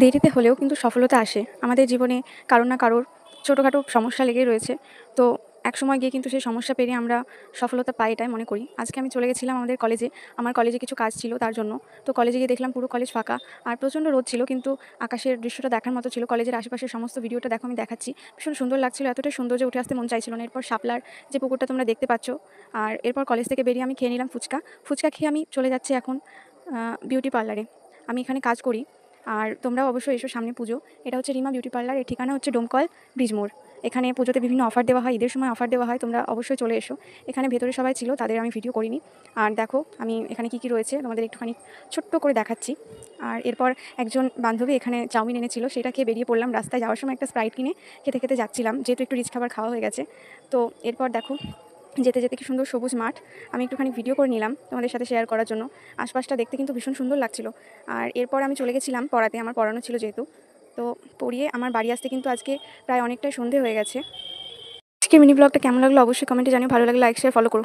দেরিতে হলেও কিন্তু সফলতা আসে আমাদের জীবনে। কারোর না কারোর ছোটোখাটো সমস্যা লেগেই রয়েছে। তো একসময় গিয়ে কিন্তু সেই সমস্যা পেরিয়ে আমরা সফলতা পাই, এটাই মনে করি। আজকে আমি চলে গেছিলাম আমাদের কলেজে। আমার কলেজে কিছু কাজ ছিল তার জন্য। তো কলেজে গিয়ে দেখলাম পুরো কলেজ ফাঁকা। আর প্রচণ্ড রোদ ছিল, কিন্তু আকাশের দৃশ্যটা দেখার মতো ছিল। কলেজের আশেপাশের সমস্ত ভিডিওটা দেখো আমি দেখাচ্ছি। ভীষণ সুন্দর লাগছিল, এতটাই সুন্দর যে উঠে আসতে মন চাইছিল না। এরপর শাপলার যে পুকুরটা তোমরা দেখতে পাচ্ছ, আর এরপর কলেজ থেকে বেরিয়ে আমি খেয়ে নিলাম ফুচকা। ফুচকা খেয়ে আমি চলে যাচ্ছি এখন বিউটি পার্লারে। আমি এখানে কাজ করি। আর তোমরাও অবশ্যই এসো, সামনে পুজো। এটা হচ্ছে রিমা বিউটি পার্লার, এর ঠিকানা হচ্ছে ডোমকল ব্রিজ মোড়। এখানে পুজোতে বিভিন্ন অফার দেওয়া হয়, ঈদের সময় অফার দেওয়া হয়, তোমরা অবশ্যই চলে এসো। এখানে ভেতরে সবাই ছিল, তাদের আমি ভিডিও করিনি। আর দেখো আমি এখানে কী কী রয়েছে তোমাদের একটুখানি ছোট্ট করে দেখাচ্ছি। আর এরপর একজন বান্ধবী এখানে চাউমিন এনেছিল, সেটা খেয়ে বেরিয়ে পড়লাম। রাস্তায় যাওয়ার সময় একটা স্প্রাইট কিনে খেতে খেতে যাচ্ছিলাম, যেহেতু একটু রিচ খাবার খাওয়া হয়ে গেছে। তো এরপর দেখো যেতে যেতে কি সুন্দর সবুজ মাঠ। আমি একটুখানি ভিডিও করে নিলাম তোমাদের সাথে শেয়ার করার জন্য। আশপাশটা দেখতে কিন্তু ভীষণ সুন্দর লাগছিল। আর এরপর আমি চলে গেছিলাম পড়াতে, আমার পড়ানো ছিল যেহেতু। তো পড়িয়ে আমার বাড়ি আসতে কিন্তু আজকে প্রায় অনেকটাই সন্ধে হয়ে গেছে। আজকে মিনি ব্লগটা কেমন লাগলো অবশ্যই কমেন্টে জানিও। ভালো লাগলে লাইক শেয়ার ফলো করো।